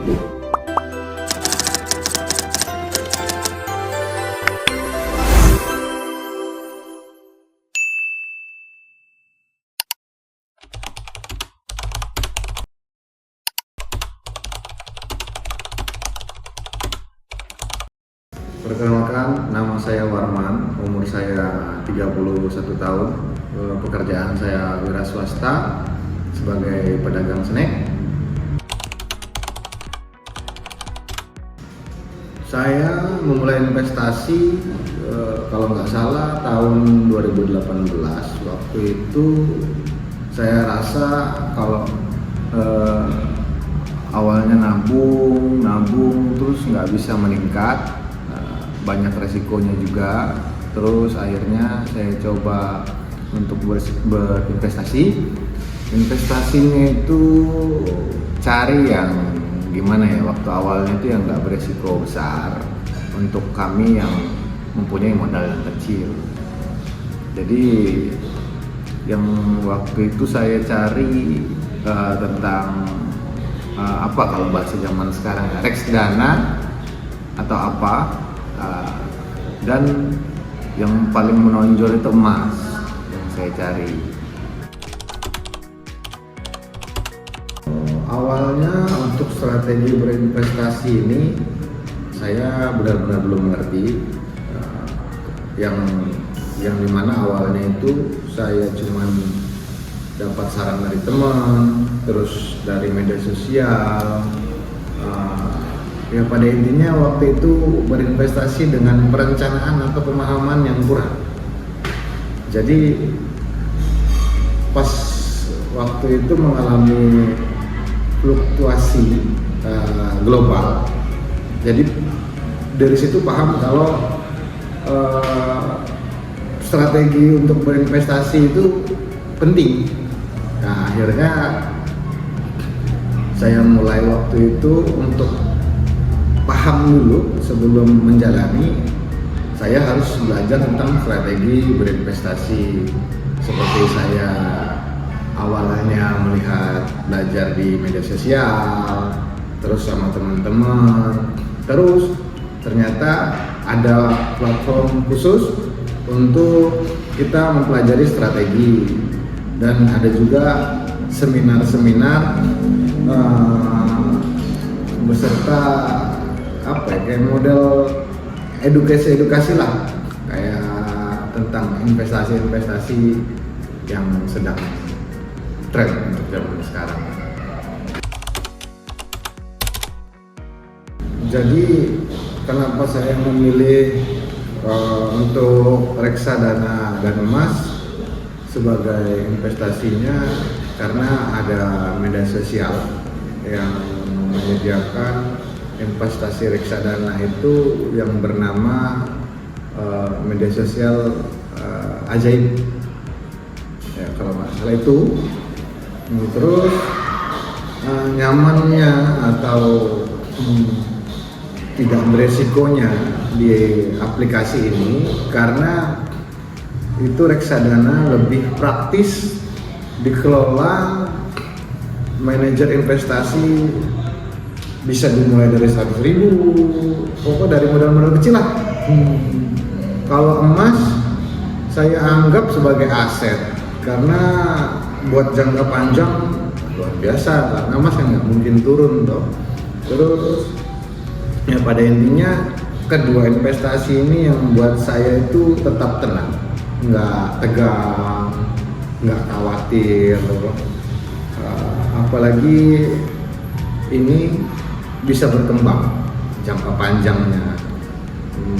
Perkenalkan, nama saya Warman, umur saya 31 tahun, pekerjaan saya wira swasta sebagai pedagang snack. Saya memulai investasi kalau nggak salah tahun 2018. Waktu itu saya rasa kalau awalnya nabung terus nggak bisa meningkat, banyak resikonya juga. Terus akhirnya saya coba untuk berinvestasi. Investasinya itu cari yang gimana ya, waktu awalnya itu yang nggak beresiko besar untuk kami yang mempunyai modal yang kecil. Jadi yang waktu itu saya cari tentang apa kalau bahasa zaman sekarang, reksadana atau apa. Dan yang paling menonjol itu emas yang saya cari. Awalnya untuk strategi berinvestasi ini saya benar-benar belum mengerti, yang dimana awalnya itu saya cuman dapat saran dari teman, terus dari media sosial. Ya pada intinya waktu itu berinvestasi dengan perencanaan atau pemahaman yang kurang. Jadi pas waktu itu mengalami fluktuasi global. Jadi dari situ paham kalau strategi untuk berinvestasi itu penting. Nah akhirnya saya mulai waktu itu untuk paham dulu sebelum menjalani. Saya harus belajar tentang strategi berinvestasi. Seperti saya awalnya belajar di media sosial, terus sama teman-teman, terus ternyata ada platform khusus untuk kita mempelajari strategi, dan ada juga seminar-seminar beserta kayak model edukasi lah, kayak tentang investasi yang sedang tren untuk zaman sekarang. Jadi kenapa saya memilih untuk reksadana dan emas sebagai investasinya, karena ada media sosial yang menyediakan investasi reksadana itu yang bernama media sosial Ajaib ya kalau nggak salah itu. Terus nyamannya atau tidak beresikonya di aplikasi ini karena itu reksadana lebih praktis dikelola. Manajer investasi bisa dimulai dari 100.000, pokoknya dari modal-modal kecil lah. Kalau emas saya anggap sebagai aset karena buat jangka panjang luar biasa, karena emas yang nggak mungkin turun toh. Terus ya pada intinya kedua investasi ini yang buat saya itu tetap tenang, nggak tegang, nggak khawatir toh. Apalagi ini bisa berkembang jangka panjangnya,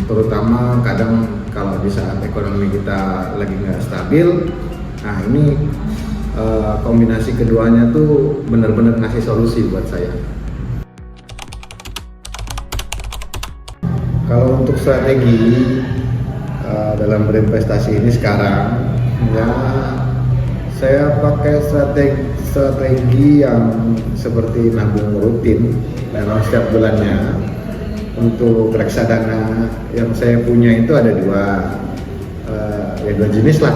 terutama kadang kalau di saat ekonomi kita lagi nggak stabil. Nah ini kombinasi keduanya tuh benar-benar ngasih solusi buat saya. Kalau untuk strategi dalam berinvestasi ini sekarang ya saya pakai strategi yang seperti nabung rutin dalam setiap bulannya. Untuk reksadana yang saya punya itu ada dua jenis lah.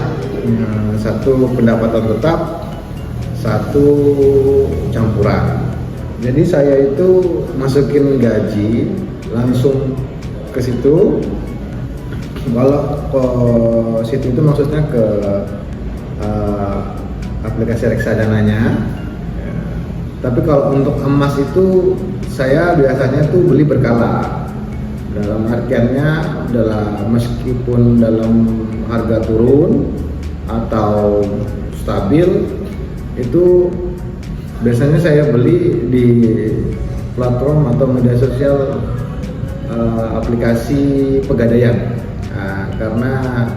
Satu pendapatan tetap, satu campuran. Jadi saya itu masukin gaji langsung ke situ. Kalau ke situ itu maksudnya ke aplikasi reksadananya. Tapi kalau untuk emas itu saya biasanya tuh beli berkala. Dalam artiannya adalah meskipun dalam harga turun atau stabil, itu biasanya saya beli di platform atau media sosial aplikasi pegadaian. Karena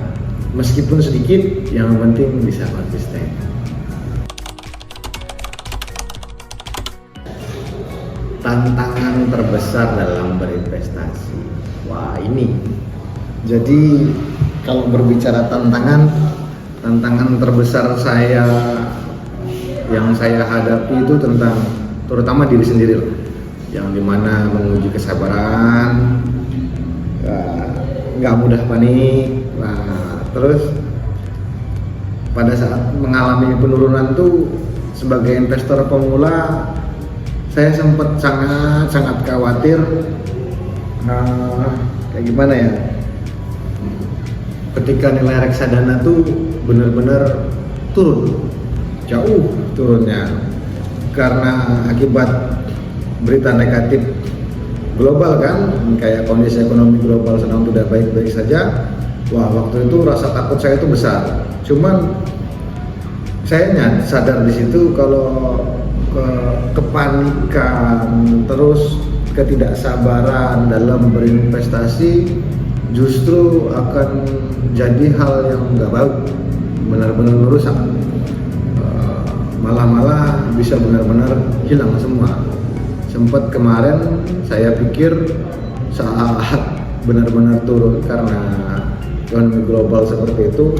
meskipun sedikit, yang penting bisa konsisten. Tantangan terbesar dalam berinvestasi. Wah, ini. Jadi kalau berbicara tantangan terbesar saya yang saya hadapi itu tentang terutama diri sendiri lah. Yang dimana menguji kesabaran, nggak mudah panik. Nah, terus pada saat mengalami penurunan tuh sebagai investor pemula, saya sempat sangat khawatir, kayak gimana ya, ketika nilai reksadana tuh benar-benar turun, jauh turunnya, karena akibat berita negatif global kan, kayak kondisi ekonomi global sedang tidak baik-baik saja. Wah, waktu itu rasa takut saya itu besar. Cuman saya sadar di situ kalau kepanikan terus ketidaksabaran dalam berinvestasi justru akan jadi hal yang nggak baik, benar-benar merusak, malah bisa benar-benar hilang semua. Sempat kemarin saya pikir saat benar-benar turun karena ekonomi global seperti itu,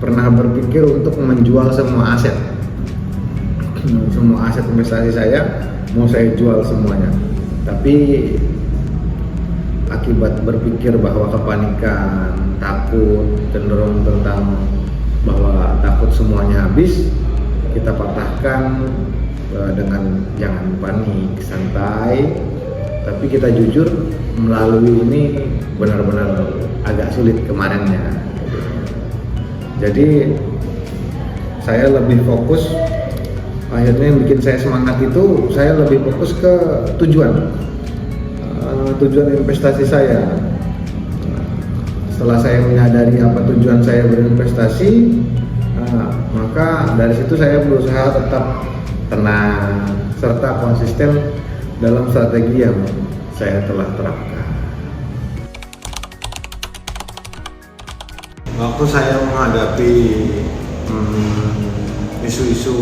pernah berpikir untuk menjual semua aset investasi saya, mau saya jual semuanya. Tapi akibat berpikir bahwa kepanikan, takut, cenderung tentang bahwa takut semuanya habis, kita patahkan dengan jangan panik, santai. Tapi kita jujur, melalui ini benar-benar agak sulit kemarinnya. Jadi saya lebih fokus, akhirnya yang bikin saya semangat itu saya lebih fokus ke tujuan investasi saya. Setelah saya menyadari apa tujuan saya berinvestasi, maka dari situ saya berusaha tetap tenang serta konsisten dalam strategi yang saya telah terapkan. Waktu saya menghadapi isu-isu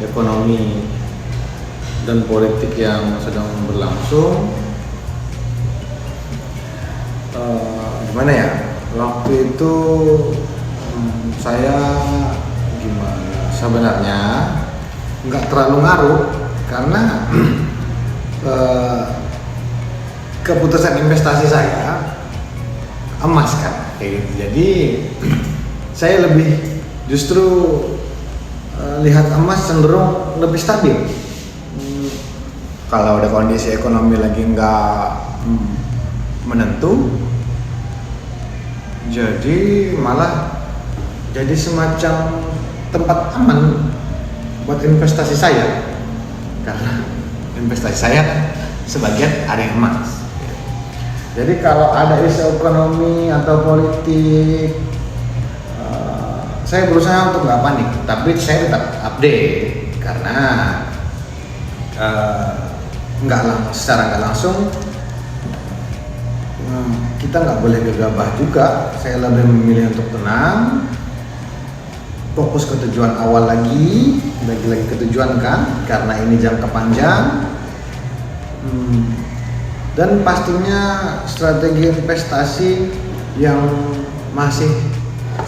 ekonomi dan politik yang sedang berlangsung, gimana ya, waktu itu saya gimana, sebenarnya nggak terlalu ngaruh karena keputusan investasi saya emas kan, kayak gitu. Jadi saya lebih justru lihat emas cenderung lebih stabil. Kalau ada kondisi ekonomi lagi nggak menentu, jadi malah jadi semacam tempat aman buat investasi saya, karena investasi saya sebagian ada yang emas. Jadi kalau ada isu ekonomi atau politik, saya berusaha untuk nggak panik, tapi saya tetap update karena secara nggak langsung kita nggak boleh gegabah juga. Saya lebih memilih untuk tenang, fokus ke tujuan awal lagi ke tujuan kan, karena ini jangka panjang. Dan pastinya strategi investasi yang masih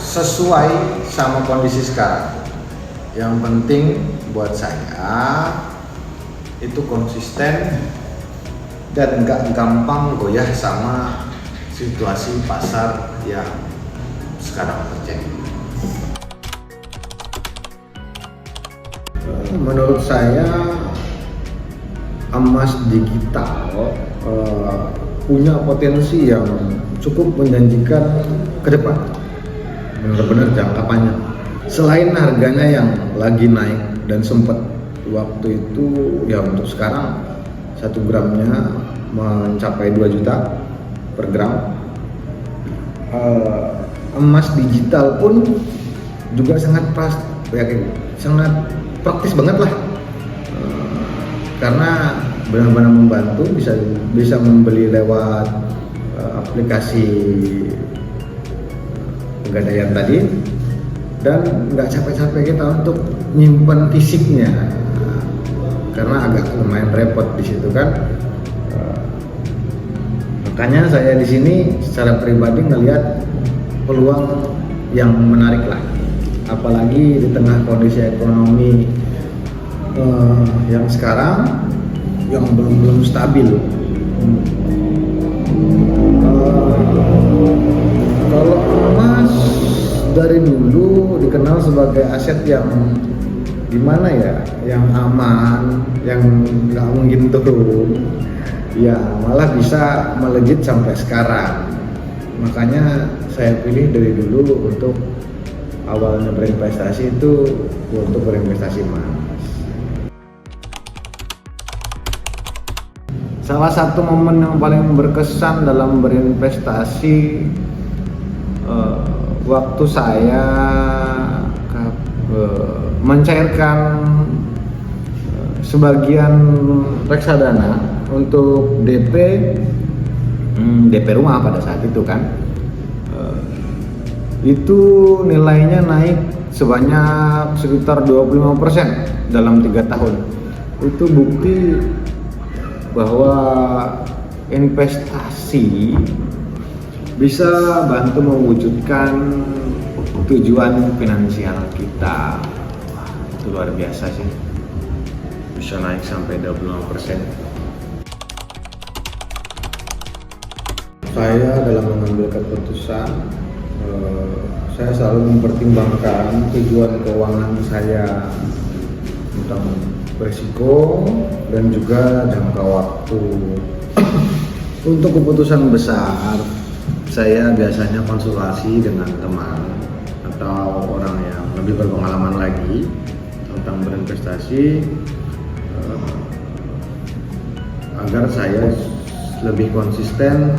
sesuai sama kondisi sekarang. Yang penting buat saya itu konsisten dan nggak gampang goyah sama situasi pasar yang sekarang terjadi. Menurut saya emas digital punya potensi yang cukup menjanjikan ke depan, benar-benar jangka panjang. Selain harganya yang lagi naik dan sempat waktu itu ya untuk sekarang 1 gramnya mencapai 2 juta per gram, emas digital pun juga sangat sangat praktis banget lah, karena benar-benar membantu, bisa membeli lewat aplikasi pegadaian tadi, dan nggak capek-capek kita untuk nyimpan fisiknya, karena agak lumayan repot di situ kan. Makanya saya di sini secara pribadi ngelihat peluang yang menarik lah, apalagi di tengah kondisi ekonomi yang sekarang yang belum stabil. Kalau emas dari dulu dikenal sebagai aset yang gimana ya, yang aman, yang nggak mungkin turun, ya malah bisa melejit sampai sekarang. Makanya saya pilih dari dulu untuk awalnya berinvestasi itu untuk berinvestasi emas. Salah satu momen yang paling berkesan dalam berinvestasi waktu saya mencairkan sebagian reksadana untuk DP rumah pada saat itu kan, itu nilainya naik sebanyak sekitar 25% dalam 3 tahun. Itu bukti bahwa investasi bisa bantu mewujudkan tujuan finansial kita. Wah, itu luar biasa sih, bisa naik sampai 25%. Saya dalam mengambil keputusan, saya selalu mempertimbangkan tujuan keuangan saya tentang berisiko dan juga jangka waktu. Untuk keputusan besar, saya biasanya konsultasi dengan teman atau orang yang lebih berpengalaman lagi tentang berinvestasi, agar saya lebih konsisten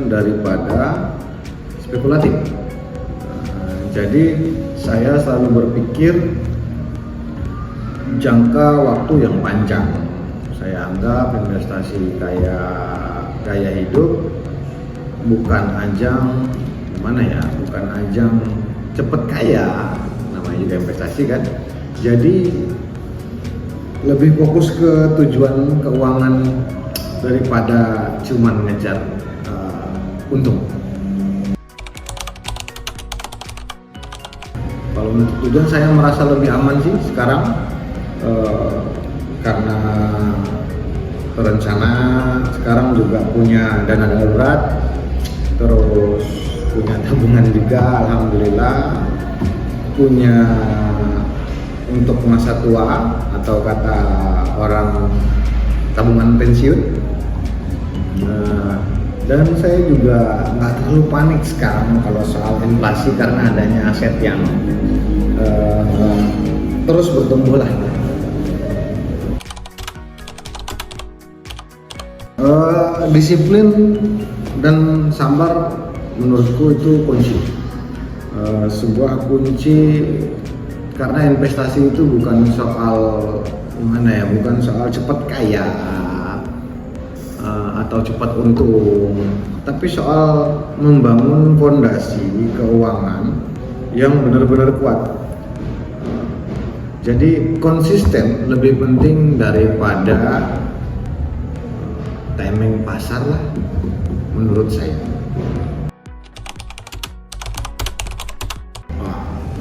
daripada spekulatif. Jadi saya selalu berpikir jangka waktu yang panjang. Saya anggap investasi kayak gaya hidup, bukan ajang bukan ajang cepet kaya, namanya juga investasi kan. Jadi lebih fokus ke tujuan keuangan daripada cuman ngejar untung. Kalau untuk tujuan saya merasa lebih aman sih sekarang, karena terencana, sekarang juga punya dana darurat, terus punya tabungan juga, alhamdulillah, punya untuk masa tua atau kata orang tabungan pensiun. Dan saya juga nggak terlalu panik sekarang kalau soal inflasi, karena adanya aset yang terus bertumbuh lah. Disiplin dan sabar menurutku itu kunci, sebuah kunci, karena investasi itu bukan soal bukan soal cepat kaya atau cepat untung, tapi soal membangun fondasi keuangan yang benar-benar kuat. Jadi konsisten lebih penting daripada timing pasar lah, menurut saya.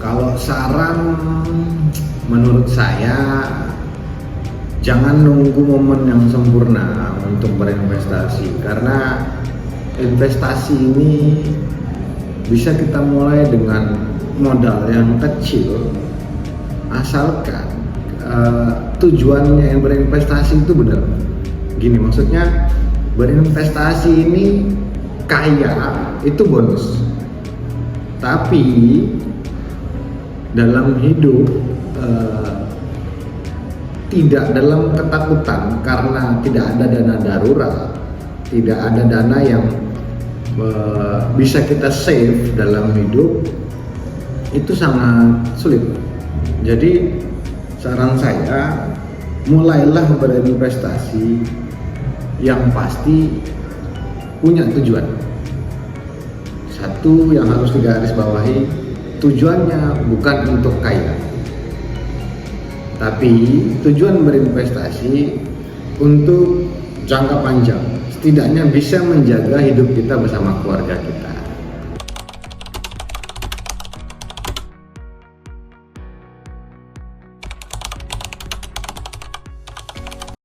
Kalau saran menurut saya, jangan nunggu momen yang sempurna untuk berinvestasi, karena investasi ini bisa kita mulai dengan modal yang kecil, asalkan tujuannya yang berinvestasi itu benar. Gini maksudnya, berinvestasi ini kaya itu bonus. Tapi dalam hidup tidak dalam ketakutan karena tidak ada dana darurat, tidak ada dana yang bisa kita save dalam hidup, itu sangat sulit. Jadi saran saya, mulailah berinvestasi yang pasti punya tujuan. Satu yang harus digarisbawahi, tujuannya bukan untuk kaya, tapi tujuan berinvestasi untuk jangka panjang, setidaknya bisa menjaga hidup kita bersama keluarga kita.